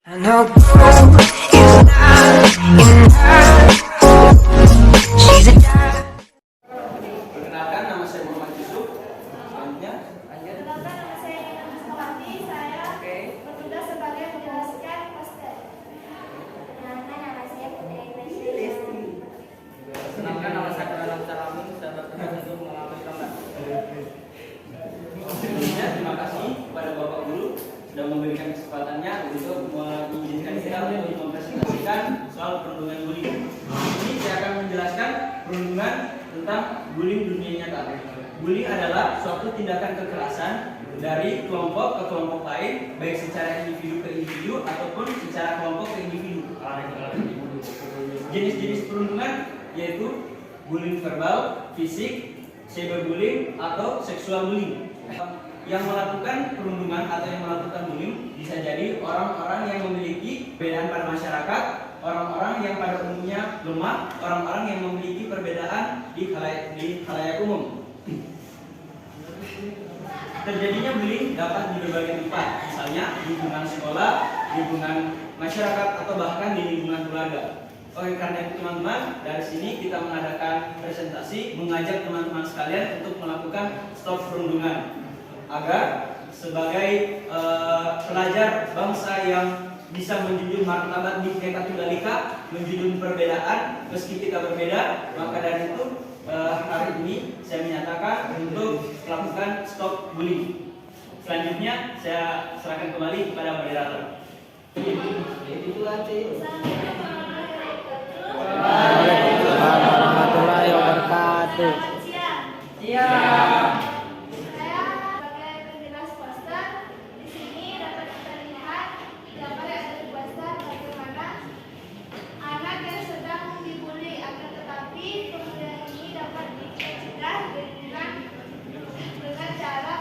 I know gold is not enough. She's a diamond. Perkenalkan, nama saya Muhammad Yusuf. Selanjutnya, Perkenalkan, nama saya Yana Muskawati. Saya bertugas sebagai menjelaskan poster. Perkenalkan, nama saya Putri Lesti. perkenalkan nama saya Karan Caramun. Saya bertugas untuk mengambil gambar. Sebelumnya, terima kasih kepada Bapak Guru sudah memberikan kesempatannya untuk mengizinkan kita untuk mempresentasikan soal perundungan bullying. Ini saya akan menjelaskan perundungan tentang bullying dunia nyata. Bullying adalah suatu tindakan kekerasan dari kelompok ke kelompok lain, baik secara individu ke individu ataupun secara kelompok ke individu. Jenis-jenis perundungan yaitu bullying verbal, fisik, cyberbullying atau seksual bullying. Yang melakukan perundungan atau yang melakukan bullying bisa jadi orang-orang yang memiliki perbedaan pada masyarakat, orang-orang yang pada umumnya lemah, orang-orang yang memiliki perbedaan di khalayak umum. Terjadinya bullying dapat di berbagai tempat, misalnya di lingkungan sekolah, lingkungan masyarakat, atau bahkan di lingkungan keluarga. Oleh karena itu teman-teman, dari sini kita mengadakan presentasi mengajak teman-teman sekalian untuk melakukan stop perundungan agar sebagai pelajar bangsa yang bisa menjunjung martabat Bhinneka Tunggal Ika, menjunjung perbedaan meski kita berbeda, maka dari itu hari ini saya menyatakan untuk melakukan stop bullying. Selanjutnya saya serahkan kembali kepada moderator. Waalaikumsalam warahmatullahi wabarakatuh. Selamat siang. Iya. Saya sebagai penjelas poster. Di sini dapat kita lihat gambar yang ada di poster bagaimana anak yang sedang dibully, akan tetapi kemudian ini dapat dicegah dengan cara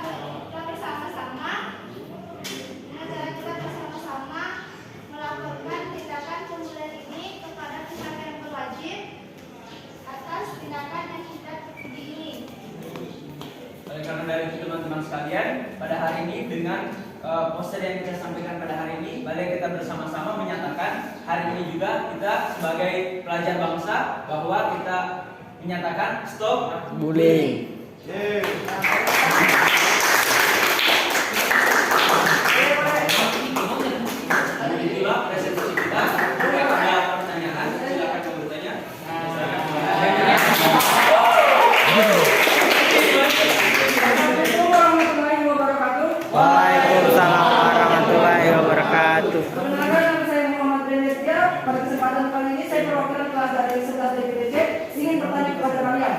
kita bersama-sama melaporkan tindakan pembulian ini kepada pihak yang berwajib atas tindakan yang kita ikuti ini. Oleh karena dari itu teman-teman sekalian, pada hari ini dengan poster yang kita sampaikan pada hari ini, mari kita bersama-sama menyatakan hari ini juga kita sebagai pelajar bangsa bahwa kita menyatakan stop Bullying. Itulah presentasi kita. Jika ada pertanyaan, silakan kamu bertanya. Waalaikumsalam warahmatullahi wabarakatuh. Perkenalkan, nama saya Muhammad Renestia. Pada kesempatan kali ini saya perwakilan kelas dari 11 DPDC ingin bertanya kepada kalian.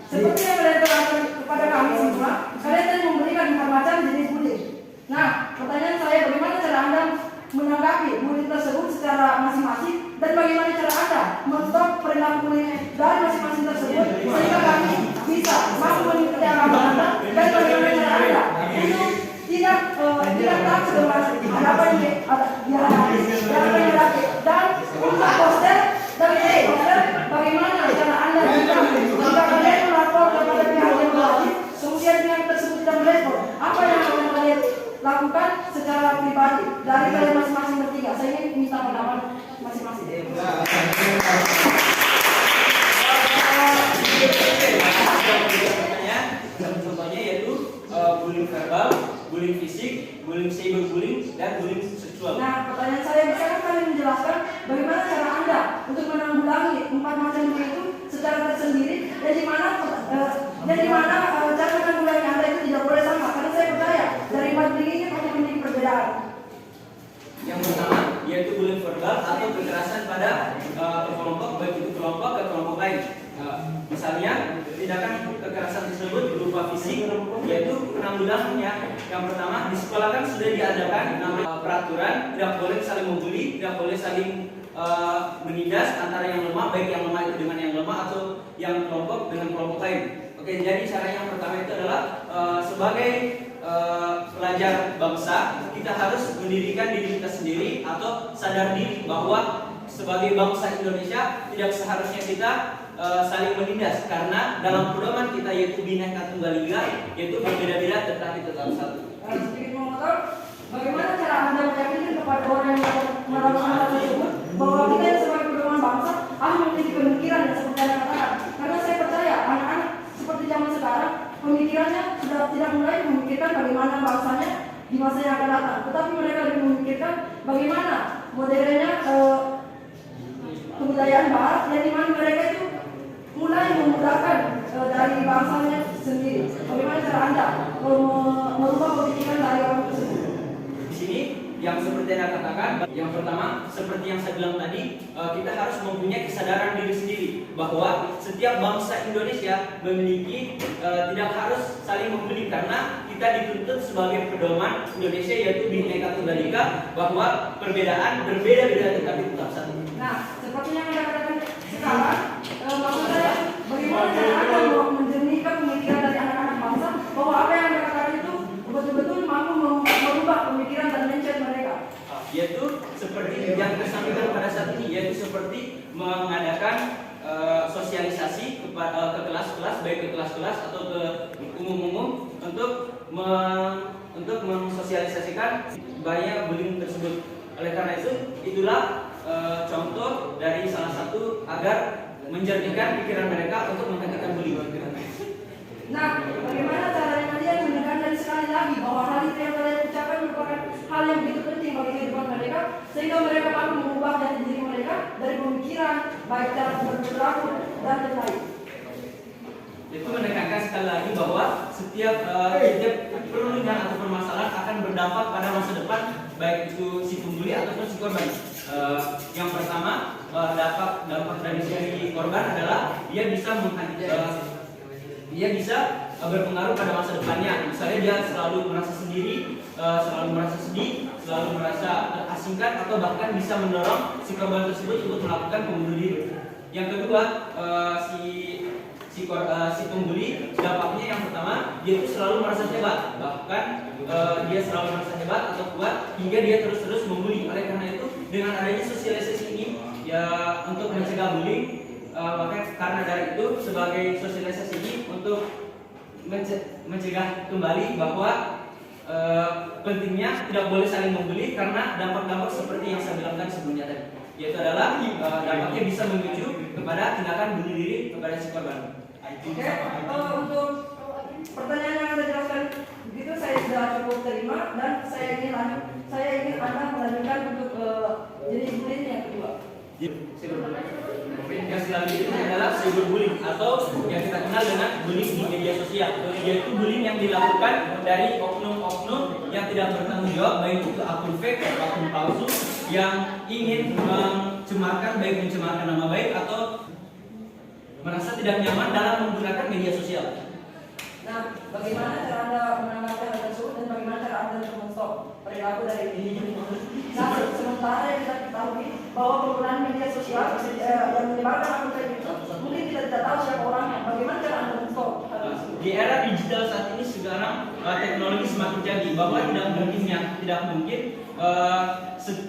Seperti yang kalian terangkan kepada kami semua, kalian tadi memberikan 4 macam jenis bullying. Nah, pertanyaan saya, bagaimana cara Anda menanggapi bullying tersebut secara masing-masing dan bagaimana cara Anda men-stop perilaku bullying dari masing-masing tersebut sehingga kami bisa mampu mengikuti arahan Anda dan bagaimana cara Anda untuk tidak takut dengan apa yang dihadapi dan untuk poster dari poster bagaimana cara Anda jika kalian melapor kepada pihak yang berwajib kemudian pihak tersebut tidak merespon, apa yang akan kalian lakukan secara pribadi dari kalian masing-masing bertiga. Saya ingin minta pendapat masing-masing. Contohnya yaitu bullying verbal, bullying fisik, bullying cyberbullying, dan bullying seksual. Nah, pertanyaan saya, bisa kalian menjelaskan bagaimana cara Anda untuk menanggulangi 4 macam itu secara tersendiri dan di mana cara menanggulangi Anda itu tidak boleh sama, karena saya percaya dari 4 ini pasti memiliki perbedaan. Yang pertama yaitu bullying verbal atau kekerasan pada kelompok, baik itu kelompok ke kelompok lain. Misalnya tindakan kekerasan tersebut berupa fisik, yaitu penanggulangannya. Yang pertama, di sekolah kan sudah diadakan namanya peraturan tidak boleh saling membuli, tidak boleh saling menindas antara yang lemah, baik yang lemah itu dengan yang lemah atau yang kelompok dengan kelompok lain. Oke, jadi cara yang pertama itu adalah sebagai pelajar bangsa, kita harus mendirikan diri kita sendiri atau sadar diri bahwa sebagai bangsa Indonesia tidak seharusnya kita saling menindas, karena dalam pedoman kita yaitu Bhinneka Tunggal Ika, yaitu berbeda-beda tetapi tetap satu. Sedikit mau tahu bagaimana cara Anda meyakinkan kepada orang yang masa yang akan datang. Tetapi mereka lebih memikirkan bagaimana modernnya kebudayaan Barat yang dimana mereka itu mulai memudahkan dari bangsanya sendiri. Bagaimana cara Anda merubah pemikiran dari orang tersebut? Di sini yang seperti Anda katakan, yang pertama seperti yang saya bilang tadi, kita harus mempunyai kesadaran diri sendiri bahwa setiap bangsa Indonesia memiliki tidak harus saling membeli, karena kita dituntut sebagai pedoman Indonesia yaitu Bhinneka Tunggal Ika, bahwa perbedaan berbeda-beda tetapi tetap satu. Nah, seperti yang Anda katakan sekarang, maksud saya bagaimana cara Anda menjernihkan pemikiran dari anak-anak bangsa bahwa apa yang Anda katakan itu betul-betul mampu merubah pemikiran dan mindset mereka. Yaitu seperti yang disampaikan pada saat ini, yaitu seperti mengadakan sosialisasi ke kelas-kelas, baik ke kelas-kelas atau ke umum-umum untuk mensosialisasikan bahaya bullying tersebut. Oleh karena itu, itulah contoh dari salah satu agar menjernihkan pikiran mereka untuk menghentikan bullying. Nah, bagaimana caranya kalian menekankan sekali lagi bahwa hal itu yang kalian ucapkan merupakan hal yang begitu penting bagi kehidupan mereka, sehingga mereka mampu mengubah jati diri mereka dari pemikiran, baik cara berperilaku dan lain-lain. Itu menekankan sekali lagi bahwa setiap perundingan atau permasalahan akan berdampak pada masa depan, baik itu si pembuli ataupun si korban. Yang pertama, dampak dari si korban adalah dia bisa berpengaruh pada masa depannya. Misalnya dia selalu merasa sendiri, selalu merasa sedih, selalu merasa terasingkan, atau bahkan bisa mendorong si korban tersebut untuk melakukan pembunuh diri. Yang kedua, si pembuli, dampaknya yang pertama, dia itu selalu merasa hebat, bahkan dia selalu merasa hebat atau kuat hingga dia terus-terus membuli. Oleh karena itu, dengan adanya sosialisasi ini ya untuk mencegah bullying, maka karena dari itu sebagai sosialisasi ini untuk mencegah kembali bahwa pentingnya tidak boleh saling membuli, karena dampak-dampak seperti yang saya bilang tadi sebelumnya tadi, yaitu adalah dampaknya bisa memicu kepada tindakan bunuh diri kepada si korban. Oke, untuk pertanyaan yang Anda jelaskan begitu saya sudah cukup terima, dan saya ingin Anda melanjutkan untuk jenis bullying yang kedua. Yang selanjutnya adalah cyberbullying atau yang kita kenal dengan bullying di media sosial, yaitu bullying yang dilakukan dari oknum-oknum yang tidak bertanggung jawab, baik itu akun fake atau akun palsu yang ingin mencemarkan nama baik atau merasa tidak nyaman dalam menggunakan media sosial. Nah, bagaimana cara Anda menanggapi hal tersebut dan bagaimana cara Anda untuk men-stop perilaku dari ini? Nah, sementara yang kita ketahui bahwa penggunaan media sosial yang menyebarkan akun fake itu mungkin kita tidak tahu siapa orangnya. Bagaimana cara Anda men-stop hal tersebut? Di era digital saat ini sekarang teknologi semakin canggih, bahwa tidak mungkin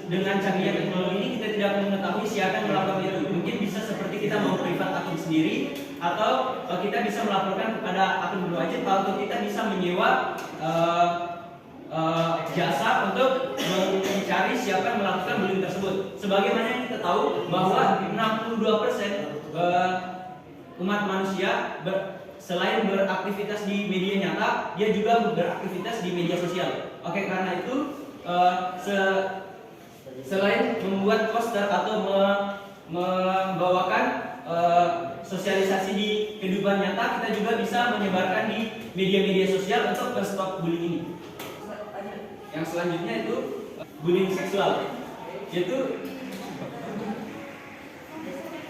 dengan canggihnya teknologi ini kita tidak mengetahui siapa yang melakukan itu. Mungkin bisa seperti kita memprivat akun sendiri, atau kita bisa melaporkan kepada akun berwajib, atau kita bisa menyewa jasa untuk mencari siapa yang melakukan bullying tersebut. Sebagaimana yang kita tahu bahwa 62% umat manusia selain beraktivitas di media nyata, dia juga beraktivitas di media sosial. Oke, karena itu selain membuat poster atau membawakan sosialisasi di kehidupan nyata, kita juga bisa menyebarkan di media-media sosial untuk men-stop bullying ini. Yang selanjutnya itu bullying seksual, yaitu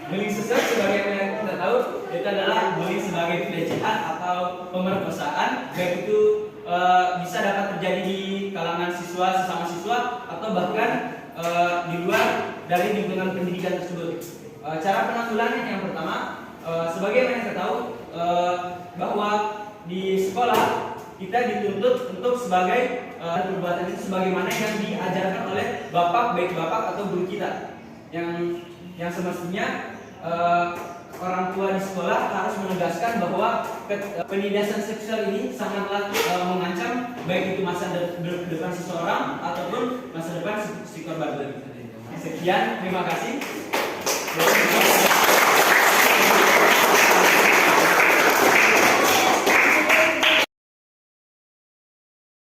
bullying seksual sebagai yang kita tahu itu adalah bullying sebagai pelecehan atau pemerkosaan, baik itu bisa dapat terjadi di kalangan sesama siswa atau bahkan di luar dari lingkungan pendidikan tersebut. Cara penanggulangannya yang pertama, sebagaimana yang kita tahu bahwa di sekolah kita dituntut untuk sebagai perbuatan itu sebagaimana yang diajarkan oleh baik bapak atau guru kita, yang semestinya orang tua di sekolah harus menegaskan bahwa penindasan seksual ini sangatlah mengancam baik itu masa depan seseorang ataupun masa depan si korban. Sekian, terima kasih.